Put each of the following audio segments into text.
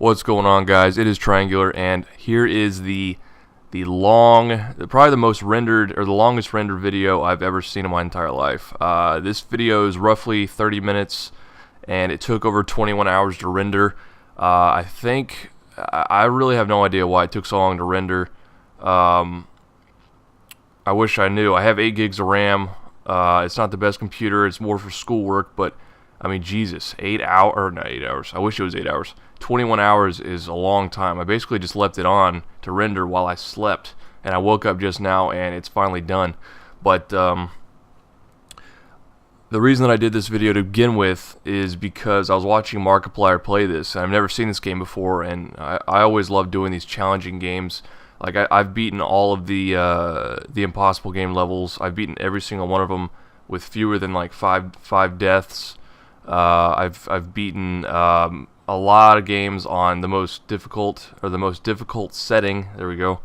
What's going on, guys? It is Triangular, and here is probably the most rendered or the longest rendered video I've ever seen in my entire life. This video is roughly 30 minutes, and it took over 21 hours to render. I really have no idea why it took so long to render. I wish I knew. I have 8 gigs of RAM. It's not the best computer. It's more for schoolwork, but I mean, Jesus, 8 hours, not 8 hours. I wish it was 8 hours. 21 hours is a long time. I basically just left it on to render while I slept, and I woke up just now, and it's finally done. But the reason that I did this video to begin with is because I was watching Markiplier play this, and I've never seen this game before, and I always love doing these challenging games. Like, I've beaten all of the impossible game levels. I've beaten every single one of them with fewer than like five deaths. I've beaten a lot of games on the most difficult setting. There we go.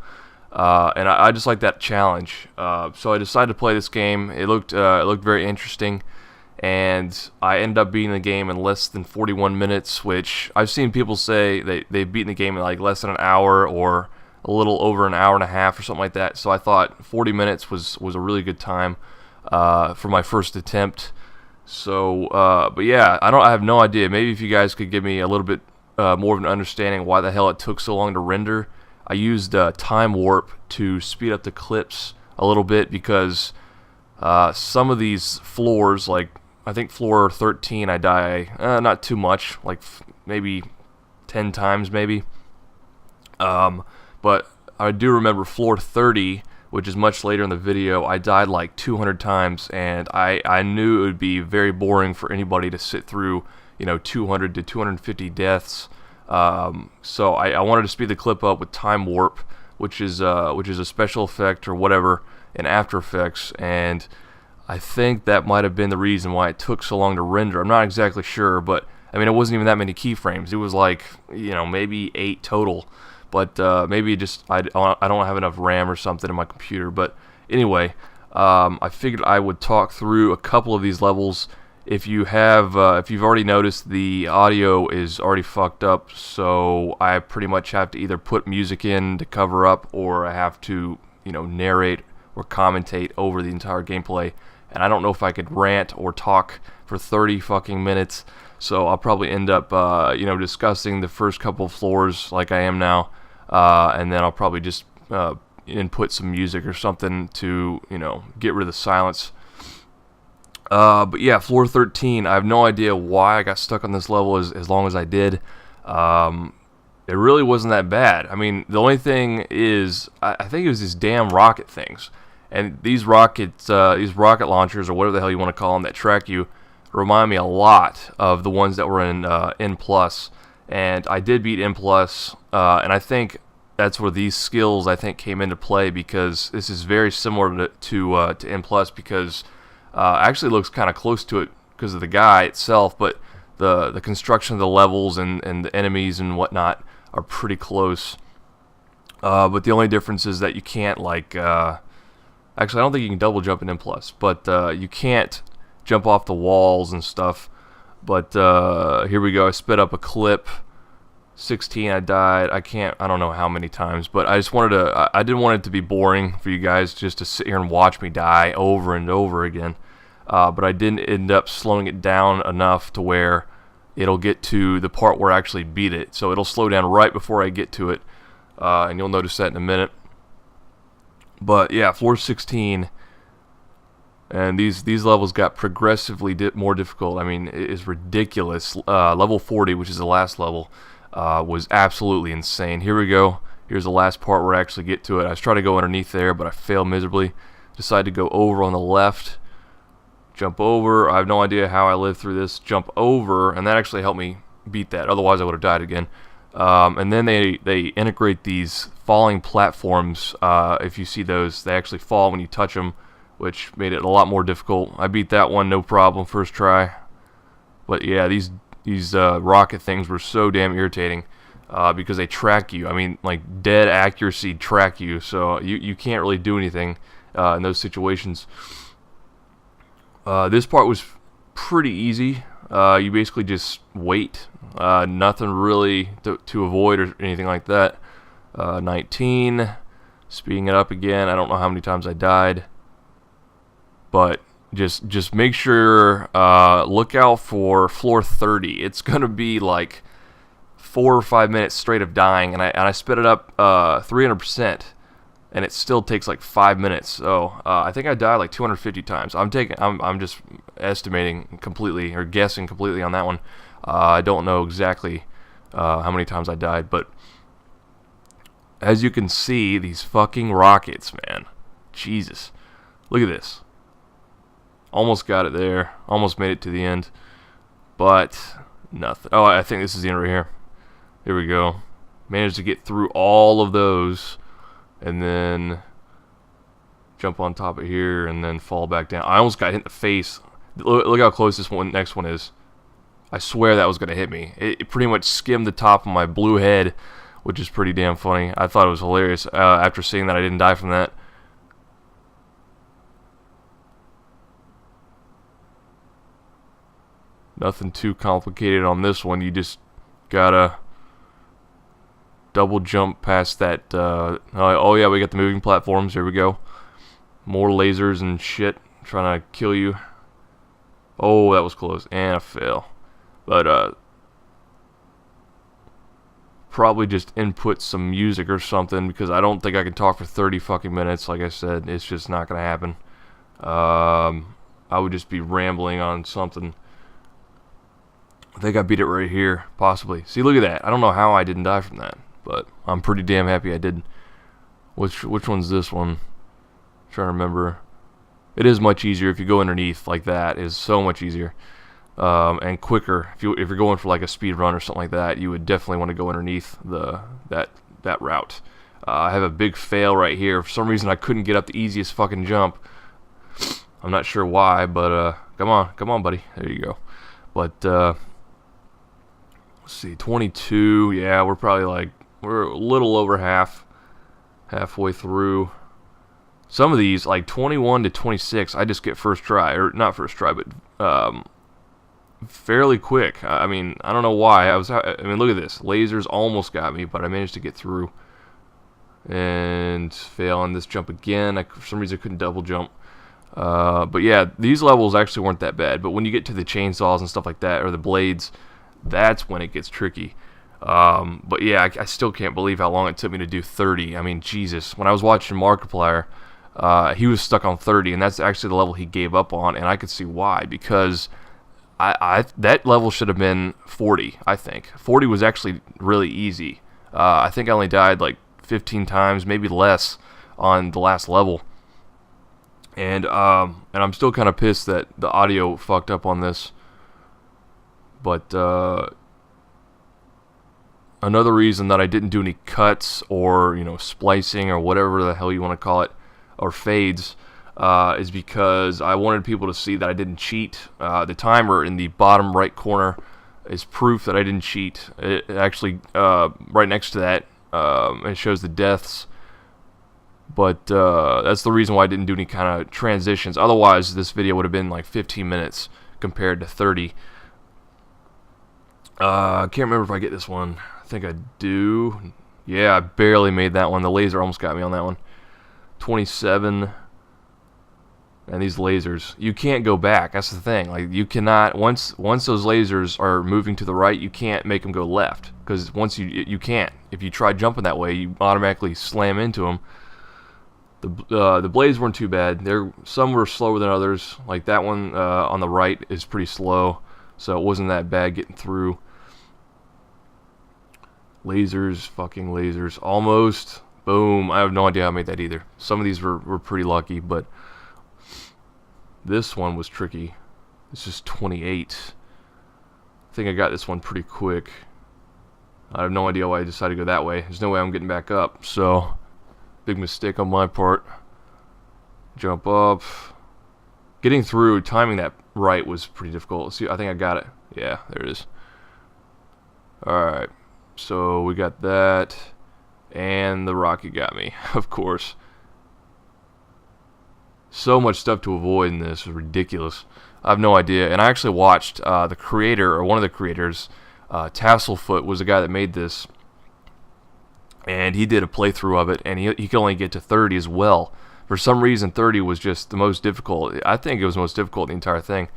And I just like that challenge. So I decided to play this game. It looked very interesting, and I ended up beating the game in less than 41 minutes, which I've seen people say they've beaten the game in like less than an hour or a little over an hour and a half or something like that. So I thought 40 minutes was a really good time for my first attempt. So, but yeah, I have no idea. Maybe if you guys could give me a little bit more of an understanding why the hell it took so long to render. I used time warp to speed up the clips a little bit because some of these floors, like I think floor 13, I die not too much, like maybe 10 times maybe. But I do remember floor 30, which is much later in the video. I died like 200 times, and I knew it would be very boring for anybody to sit through, 200 to 250 deaths. So I wanted to speed the clip up with time warp, which is a special effect or whatever in After Effects, and I think that might have been the reason why it took so long to render. I'm not exactly sure, but I mean, it wasn't even that many keyframes. It was like, maybe 8 total. But maybe just I don't have enough RAM or something in my computer. But anyway, I figured I would talk through a couple of these levels. If you've already noticed, the audio is already fucked up, so I pretty much have to either put music in to cover up, or I have to narrate or commentate over the entire gameplay. And I don't know if I could rant or talk for 30 fucking minutes. So I'll probably end up discussing the first couple of floors like I am now. And then I'll probably just input some music or something to, get rid of the silence. But yeah, floor 13, I have no idea why I got stuck on this level as long as I did. It really wasn't that bad. I mean, the only thing is, I think it was these damn rocket things. And these rocket launchers, or whatever the hell you want to call them, that track you, remind me a lot of the ones that were in N+. And I did beat N+, and I think that's where these skills came into play, because this is very similar to N+, because actually looks kind of close to it because of the guy itself, but the construction of the levels and the enemies and whatnot are pretty close. But the only difference is that you can't actually I don't think you can double jump in N+, but you can't jump off the walls and stuff. But here we go. I sped up a clip. 16, I died. I don't know how many times, but I just wanted to, I didn't want it to be boring for you guys just to sit here and watch me die over and over again. But I didn't end up slowing it down enough to where it'll get to the part where I actually beat it. So it'll slow down right before I get to it. And you'll notice that in a minute. But yeah, floor 16. And these levels got progressively more difficult. I mean, it is ridiculous. Level 40, which is the last level, was absolutely insane. Here we go. Here's the last part where I actually get to it. I was trying to go underneath there, but I failed miserably. Decided to go over on the left. Jump over. I have no idea how I lived through this. Jump over, and that actually helped me beat that. Otherwise, I would have died again. And then they integrate these falling platforms. If you see those, they actually fall when you touch them, which made it a lot more difficult. I beat that one no problem first try. But yeah, these rocket things were so damn irritating because they track you. I mean, like dead accuracy track you, so you can't really do anything in those situations. This part was pretty easy. You basically just wait. Nothing really to avoid or anything like that. 19. Speeding it up again. I don't know how many times I died. But just make sure, look out for floor 30. It's going to be like 4 or 5 minutes straight of dying. And I sped it up 300%. And it still takes like 5 minutes. So I think I died like 250 times. I'm just estimating completely or guessing completely on that one. I don't know exactly how many times I died, but as you can see, these fucking rockets, man. Jesus, look at this. Almost got it there. Almost made it to the end, but nothing. Oh, I think this is the end right here. Here we go. Managed to get through all of those. And then jump on top of here and then fall back down. I almost got hit in the face. Look how close this next one is. I swear that was going to hit me. It pretty much skimmed the top of my blue head, which is pretty damn funny. I thought it was hilarious. After seeing that, I didn't die from that. Nothing too complicated on this one. You just gotta double jump past that. Oh yeah, we got the moving platforms. Here we go. More lasers and shit trying to kill you. Oh, that was close. And I fail. But probably just input some music or something, because I don't think I can talk for 30 fucking minutes. Like I said, it's just not gonna happen. I would just be rambling on something. I think I beat it right here, possibly. See, look at that. I don't know how I didn't die from that, but I'm pretty damn happy I did. Which one's this one? I'm trying to remember. It is much easier if you go underneath like that. It is so much easier and quicker. If you're going for like a speed run or something like that, you would definitely want to go underneath that route. I have a big fail right here. For some reason, I couldn't get up the easiest fucking jump. I'm not sure why, but come on, buddy. There you go. But let's see, 22. Yeah, we're a little over halfway through. Some of these, like 21 to 26, I just get first try, or not first try, but fairly quick. I mean, I don't know why. I mean, look at this. Lasers almost got me, but I managed to get through and fail on this jump again. For some reason, I couldn't double jump. But yeah, these levels actually weren't that bad. But when you get to the chainsaws and stuff like that, or the blades, that's when it gets tricky. But yeah, I still can't believe how long it took me to do 30. I mean, Jesus. When I was watching Markiplier, he was stuck on 30, and that's actually the level he gave up on, and I could see why, because that level should have been 40, I think. 40 was actually really easy. I think I only died like 15 times, maybe less, on the last level. And I'm still kind of pissed that the audio fucked up on this. But another reason that I didn't do any cuts or, splicing or whatever the hell you want to call it, or fades, is because I wanted people to see that I didn't cheat. The timer in the bottom right corner is proof that I didn't cheat. It actually, right next to that, it shows the deaths. But that's the reason why I didn't do any kind of transitions. Otherwise, this video would have been like 15 minutes compared to 30. I can't remember if I get this one. I think I do. Yeah, I barely made that one. The laser almost got me on that one. 27. And these lasers, you can't go back. That's the thing. Like, you cannot, once those lasers are moving to the right, you can't make them go left, because once you can't. If you try jumping that way, you automatically slam into them. The blades weren't too bad. Some were slower than others. Like that one on the right is pretty slow, so it wasn't that bad getting through. Lasers, fucking lasers, almost. Boom. I have no idea how I made that either. Some of these were pretty lucky, but this one was tricky. This is 28. I think I got this one pretty quick. I have no idea why I decided to go that way. There's no way I'm getting back up, so big mistake on my part. Jump up. Getting through, timing that right was pretty difficult. See, I think I got it. Yeah, there it is. Alright, so we got that. And the rocket got me, of course. So much stuff to avoid in this. It's ridiculous. I have no idea. And I actually watched the creator, or one of the creators, Tasselfoot was the guy that made this, and he did a playthrough of it, and he could only get to 30 as well. For some reason, 30 was just the most difficult. I think it was the most difficult in the entire thing.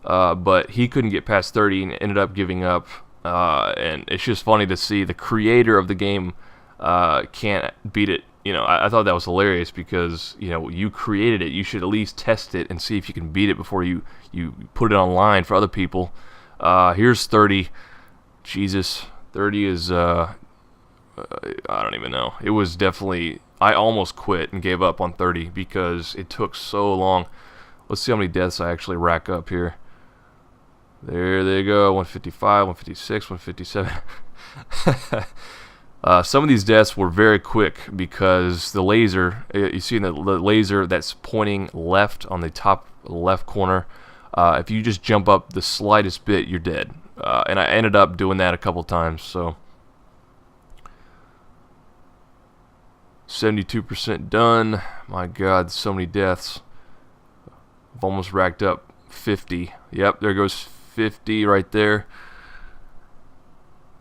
But he couldn't get past 30 and ended up giving up. And it's just funny to see the creator of the game can't beat it. You know, I thought that was hilarious because, you know, you created it. You should at least test it and see if you can beat it before you put it online for other people. Here's 30. Jesus, 30 is, I don't even know. It was definitely, I almost quit and gave up on 30 because it took so long. Let's see how many deaths I actually rack up here. There they go, 155, 156, 157. Some of these deaths were very quick because the laser, you see the laser that's pointing left on the top left corner, if you just jump up the slightest bit, you're dead. And I ended up doing that a couple times, so 72% done. My God, so many deaths. I've almost racked up 50. Yep, there goes 50 right there.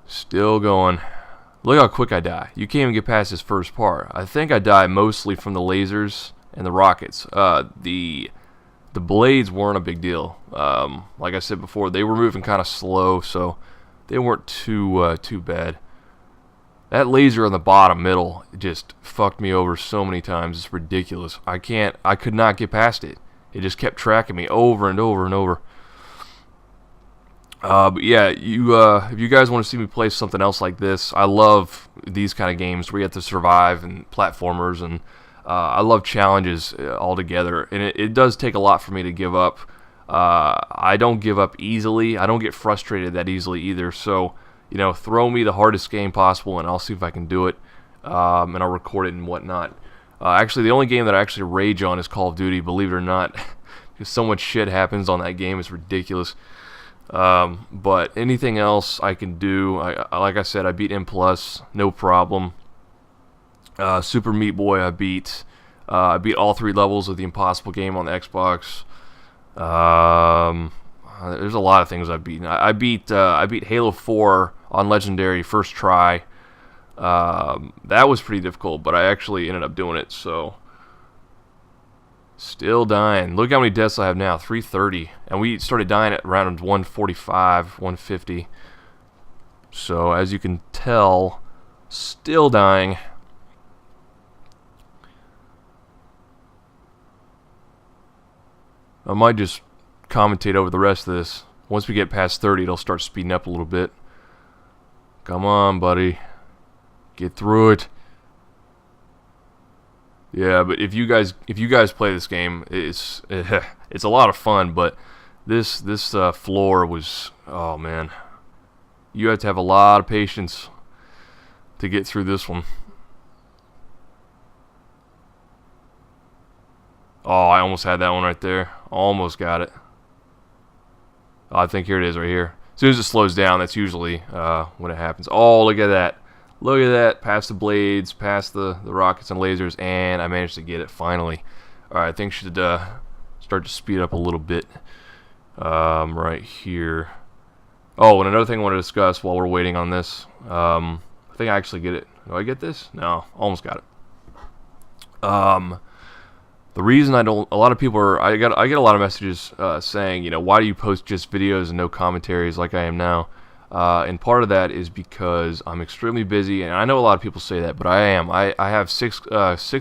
Still going. Look how quick I die. You can't even get past this first part. I think I die mostly from the lasers and the rockets. The blades weren't a big deal. Like I said before, they were moving kind of slow, so they weren't too bad. That laser on the bottom middle just fucked me over so many times. It's ridiculous. I could not get past it. It just kept tracking me over and over and over. But yeah, if you guys want to see me play something else like this, I love these kind of games where you have to survive and platformers, and I love challenges altogether. And it does take a lot for me to give up. I don't give up easily. I don't get frustrated that easily either. So, you know, throw me the hardest game possible, and I'll see if I can do it. And I'll record it and whatnot. Actually, the only game that I actually rage on is Call of Duty, believe it or not. Because so much shit happens on that game, it's ridiculous. But anything else I can do, like I said, I beat M+, no problem. Super Meat Boy I beat all 3 levels of the Impossible game on the Xbox. There's a lot of things I've beaten. I beat Halo 4 on Legendary first try. That was pretty difficult, but I actually ended up doing it, so still dying. Look how many deaths I have now, 330. And we started dying at around 145, 150. So, as you can tell, still dying. I might just commentate over the rest of this. Once we get past 30, it'll start speeding up a little bit. Come on, buddy. Get through it. Yeah, but if you guys play this game, it's a lot of fun. But this floor was, oh man, you have to have a lot of patience to get through this one. Oh, I almost had that one right there. Almost got it. Oh, I think here it is right here. As soon as it slows down, that's usually when it happens. Oh, look at that. Look at that, past the blades, past the rockets and lasers, and I managed to get it finally. Alright, I think should start to speed up a little bit right here. Oh, and another thing I want to discuss while we're waiting on this. I think I actually get it. Do I get this? No, almost got it. The reason I don't, a lot of people are, I get a lot of messages saying, you know, why do you post just videos and no commentaries like I am now? And part of that is because I'm extremely busy, and I know a lot of people say that, but I am. I have six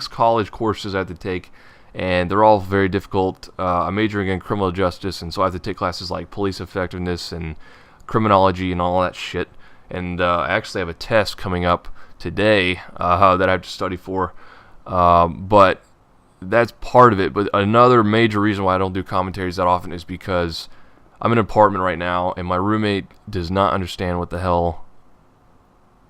college courses I have to take, and they're all very difficult. I'm majoring in criminal justice, and so I have to take classes like police effectiveness and criminology and all that shit. And I actually have a test coming up today that I have to study for. But that's part of it. But another major reason why I don't do commentaries that often is because I'm in an apartment right now, and my roommate does not understand what the hell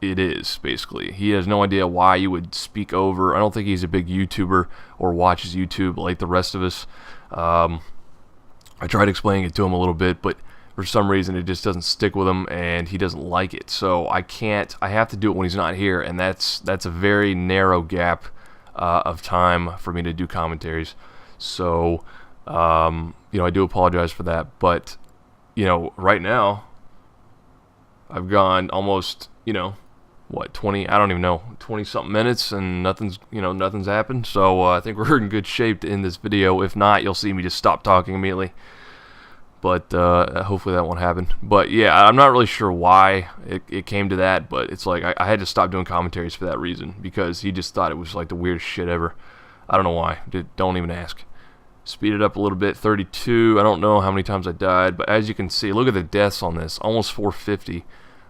it is, basically. He has no idea why you would speak over. I don't think he's a big YouTuber or watches YouTube like the rest of us. I tried explaining it to him a little bit, but for some reason it just doesn't stick with him, and he doesn't like it. So I have to do it when he's not here, and that's a very narrow gap of time for me to do commentaries. So you know, I do apologize for that. But, you know, right now, I've gone almost, you know, what, 20, I don't even know, 20-something minutes, and nothing's happened. So I think we're in good shape to end this video. If not, you'll see me just stop talking immediately. But hopefully that won't happen. But yeah, I'm not really sure why it came to that, but it's like I had to stop doing commentaries for that reason, because he just thought it was like the weirdest shit ever. I don't know why. Don't even ask. Speed it up a little bit, 32. I don't know how many times I died, but as you can see, look at the deaths on this. Almost 450.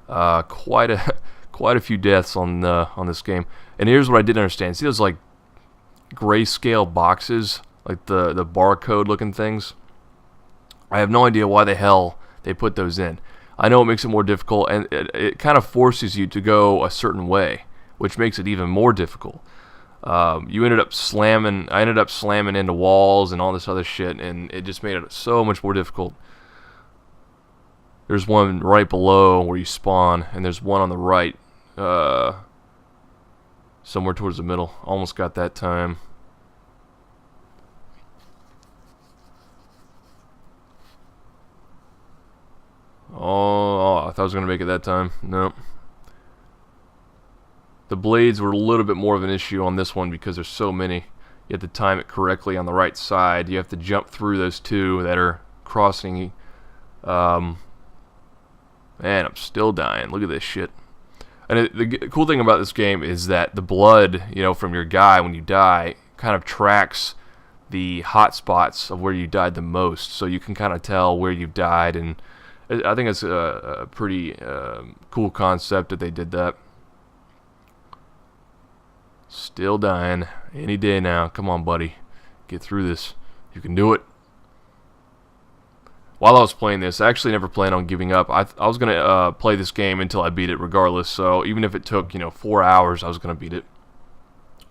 Quite a few deaths on this game. And here's what I didn't understand. See those like grayscale boxes, like the barcode looking things? I have no idea why the hell they put those in. I know it makes it more difficult, and it kind of forces you to go a certain way, which makes it even more difficult. I ended up slamming into walls and all this other shit, and it just made it so much more difficult. There's one right below where you spawn, and there's one on the right, somewhere towards the middle. Almost got that time. Oh, I thought I was going to make it that time. Nope. The blades were a little bit more of an issue on this one because there's so many. You have to time it correctly on the right side. You have to jump through those two that are crossing. Man, I'm still dying. Look at this shit. And the cool thing about this game is that the blood, you know, from your guy when you die kind of tracks the hot spots of where you died the most. So you can kind of tell where you died, and I think it's a pretty cool concept that they did that. Still dying. Any day now. Come on, buddy. Get through this. You can do it. While I was playing this, I actually never planned on giving up. I was going to play this game until I beat it regardless. So even if it took, you know, 4 hours, I was going to beat it.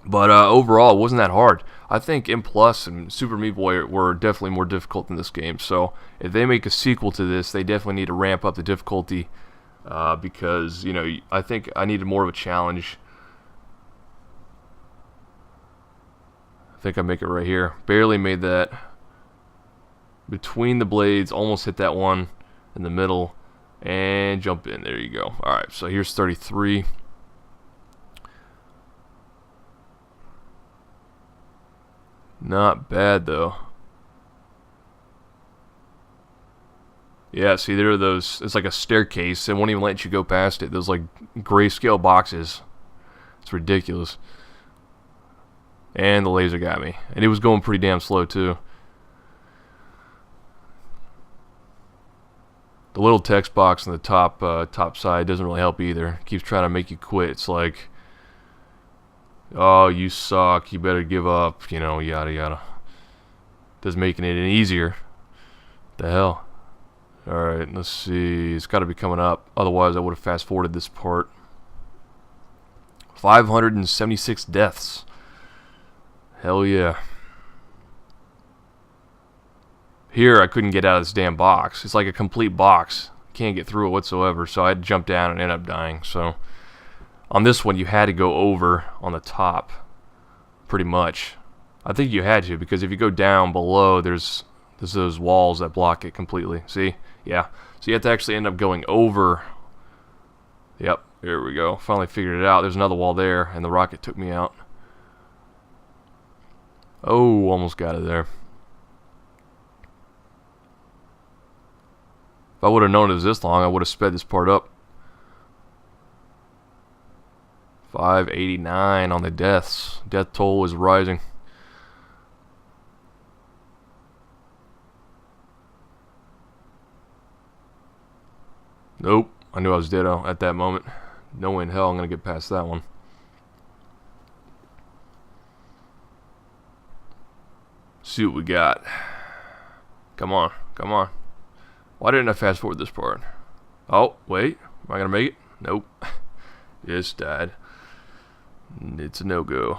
But overall, it wasn't that hard. I think M Plus and Super Meat Boy were definitely more difficult than this game. So if they make a sequel to this, they definitely need to ramp up the difficulty, because, you know, I think I needed more of a challenge. I think I make it right here. Barely made that. Between the blades, almost hit that one in the middle, and jump in. There you go. All right, so here's 33. Not bad, though. Yeah, see, there are those. It's like a staircase. It won't even let you go past it. Those, like, grayscale boxes. It's ridiculous. And the laser got me. And it was going pretty damn slow, too. The little text box on the top side doesn't really help either. It keeps trying to make you quit. It's like, oh, you suck, you better give up, you know, yada yada. Doesn't making it any easier. The hell. Alright, let's see. It's got to be coming up. Otherwise, I would have fast forwarded this part. 576 deaths. Hell yeah. Here, I couldn't get out of this damn box. It's like a complete box. Can't get through it whatsoever, so I had to jump down and end up dying. So on this one, you had to go over on the top, pretty much. I think you had to, because if you go down below, there's those walls that block it completely. See? Yeah. So you have to actually end up going over. Yep, here we go. Finally figured it out. There's another wall there, and the rocket took me out. Oh, almost got it there. If I would have known it was this long, I would have sped this part up. 589 on the deaths. Death toll is rising. Nope. I knew I was dead at that moment. No way in hell I'm going to get past that one. See what we got. Come on. Come on. Why didn't I fast forward this part? Oh, wait. Am I going to make it? Nope. Just died. It's a no-go.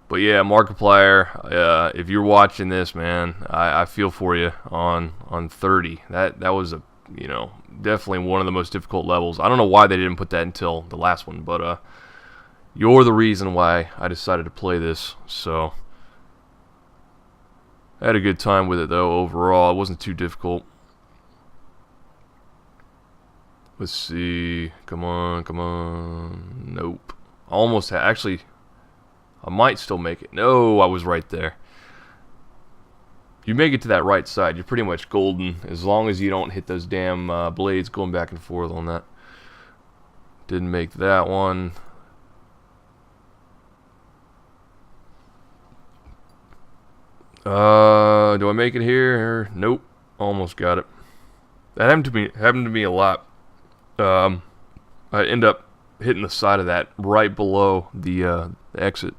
But yeah, Markiplier, if you're watching this, man, I feel for you on 30. That was a, you know, definitely one of the most difficult levels. I don't know why they didn't put that until the last one, but you're the reason why I decided to play this. So I had a good time with it though overall. It wasn't too difficult. Let's see. Come on, come on. Nope. Almost had. Actually, I might still make it. No, I was right there. You make it to that right side, you're pretty much golden, as long as you don't hit those damn blades going back and forth on that. Didn't make that one. Do I make it here? Nope. Almost got it. That happened to me a lot. I end up hitting the side of that right below the exit.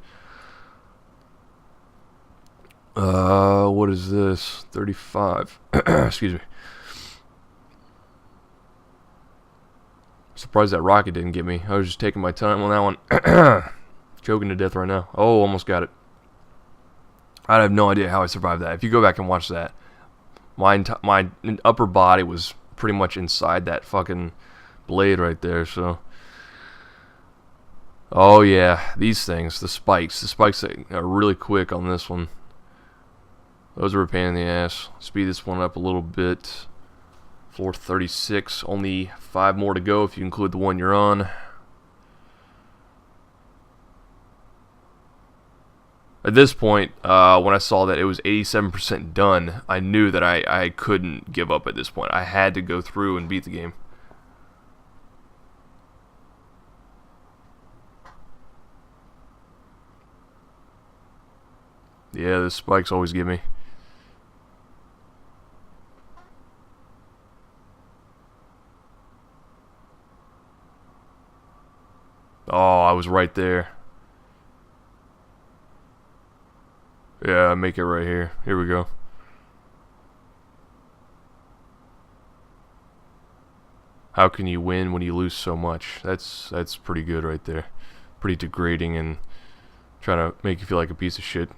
What is this? 35. Excuse me. Surprised that rocket didn't get me. I was just taking my time on that one. Choking to death right now. Oh, almost got it. I have no idea how I survived that. If you go back and watch that, my upper body was pretty much inside that fucking blade right there, so. Oh yeah, these things, the spikes are really quick on this one. Those are a pain in the ass. Speed this one up a little bit. 436, only 5 more to go if you include the one you're on. At this point, when I saw that it was 87% done, I knew that I couldn't give up at this point. I had to go through and beat the game. Yeah, the spikes always get me. Oh, I was right there. Yeah, make it right here. Here we go. How can you win when you lose so much? That's pretty good right there. Pretty degrading and trying to make you feel like a piece of shit.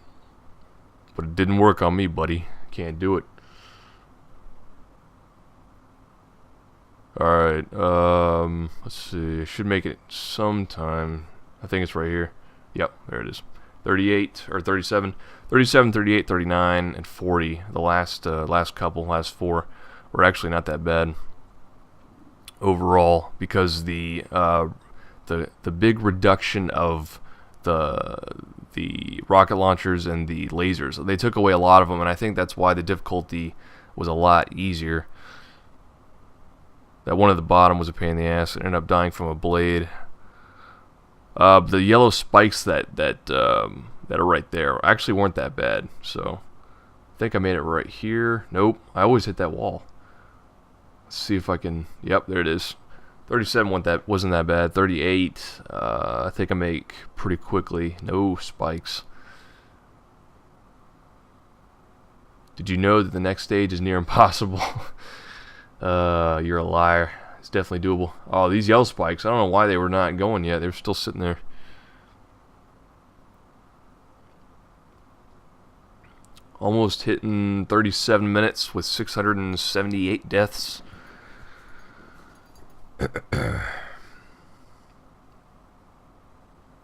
But it didn't work on me, buddy. Can't do it. Alright, let's see. I should make it sometime. I think it's right here. Yep, there it is. 38 or 37, 37, 38, 39, and 40. The last couple, last 4 were actually not that bad overall, because the big reduction of the rocket launchers and the lasers, they took away a lot of them, and I think that's why the difficulty was a lot easier. That one at the bottom was a pain in the ass. It ended up dying from a blade. The yellow spikes that are right there actually weren't that bad. So I think I made it right here. Nope, I always hit that wall. Let's see if I can. Yep, there it is. 37 wasn't that bad. 38, I think I make pretty quickly. No spikes. Did you know that the next stage is near impossible? You're a liar. It's definitely doable. Oh, these yellow spikes. I don't know why they were not going yet. They were still sitting there. Almost hitting 37 minutes with 678 deaths.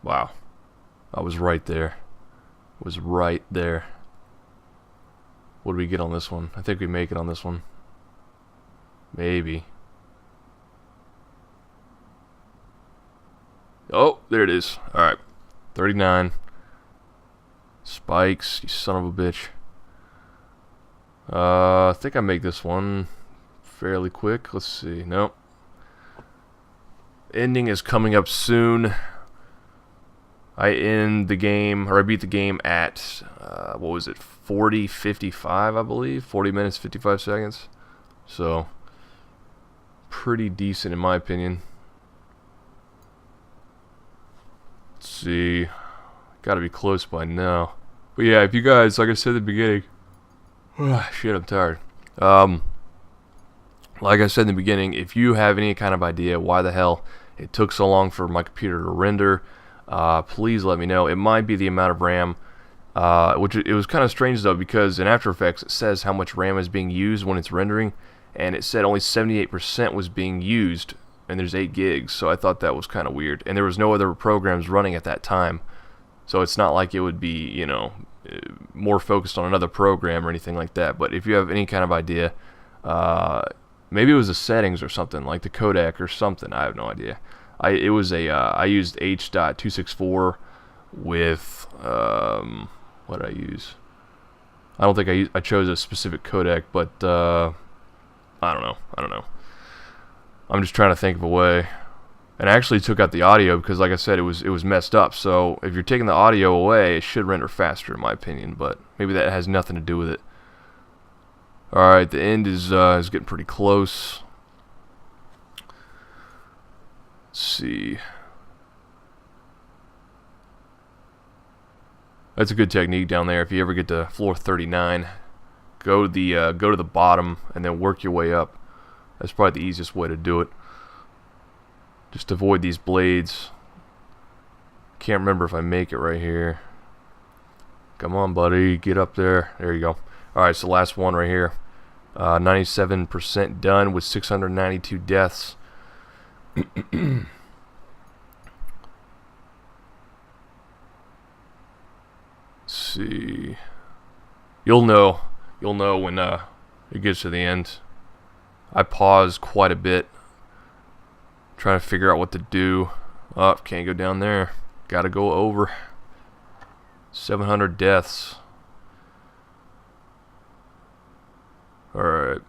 Wow. I was right there. Was right there. What do we get on this one? I think we make it on this one. Maybe. Oh, there it is. Alright. 39. Spikes, you son of a bitch. I think I make this one fairly quick. Let's see. Nope. Ending is coming up soon. I end the game, or I beat the game at, what was it, 40:55, I believe? 40 minutes, 55 seconds. So, pretty decent in my opinion. Let's see. Gotta be close by now. But yeah, if you guys, like I said at the beginning, shit, I'm tired. Like I said in the beginning, if you have any kind of idea why the hell it took so long for my computer to render, please let me know. It might be the amount of RAM, which it was kind of strange though, because in After Effects it says how much RAM is being used when it's rendering, and it said only 78% was being used, and there's 8 gigs, so I thought that was kind of weird. And there was no other programs running at that time, so it's not like it would be, you know, more focused on another program or anything like that. But if you have any kind of idea, maybe it was the settings or something, like the codec or something. I have no idea. I used H.264 with what did I use? I don't think I chose a specific codec, but I don't know. I'm just trying to think of a way. And I actually took out the audio because, like I said, it was messed up. So if you're taking the audio away, it should render faster, in my opinion. But maybe that has nothing to do with it. All right, the end is getting pretty close. Let's see. That's a good technique down there. If you ever get to floor 39, go to the bottom and then work your way up. That's probably the easiest way to do it. Just avoid these blades. Can't remember if I make it right here. Come on, buddy, get up there. There you go. All right, so last one right here. 97% done with 692 deaths. See, you'll know when it gets to the end. I paused quite a bit trying to figure out what to do. Oh, can't go down there, gotta go over. 700 deaths. Alright.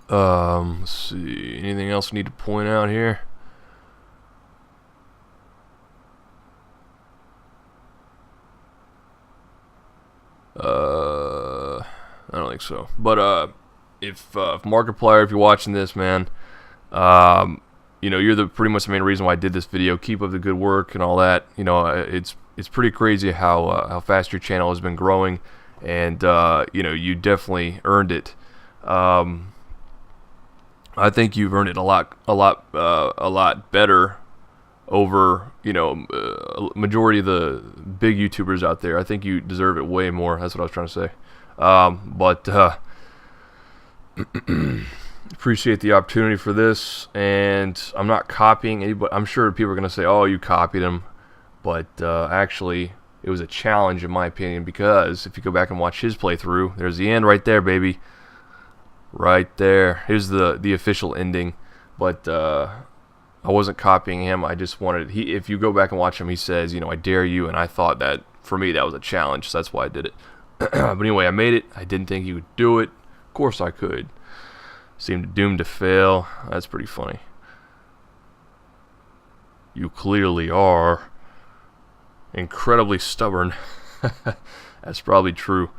Let's see, anything else we need to point out here? I don't think so. But if Markiplier, if you're watching this, man, you know, you're pretty much the main reason why I did this video. Keep up the good work and all that. You know, it's pretty crazy how fast your channel has been growing, and you know, you definitely earned it. I think you've earned it a lot better over, you know, majority of the big YouTubers out there. I think you deserve it way more. That's what I was trying to say. But appreciate the opportunity for this, and I'm not copying anybody. I'm sure people are gonna say, "Oh, you copied him," but actually, it was a challenge in my opinion, because if you go back and watch his playthrough, there's the end right there, baby. Right there. Here's the official ending, but I wasn't copying him. I just wanted, if you go back and watch him, he says, you know, I dare you, and I thought that for me that was a challenge, so that's why I did it. But anyway, I made it. I didn't think you would do it. Of course I could. Seemed doomed to fail. That's pretty funny. You clearly are incredibly stubborn. That's probably true.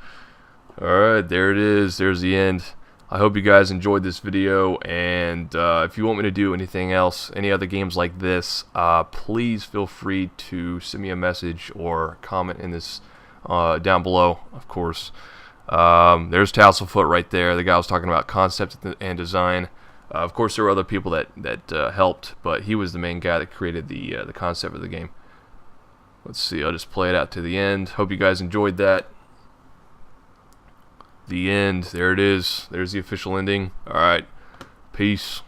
Alright, there it is. There's the end. I hope you guys enjoyed this video, and if you want me to do anything else, any other games like this, please feel free to send me a message or comment in this down below, of course. There's Tasselfoot right there, the guy I was talking about, concept and design. Of course, there were other people that helped, but he was the main guy that created the concept of the game. Let's see, I'll just play it out to the end. Hope you guys enjoyed that. The end, there it is. There's the official ending. Alright, peace.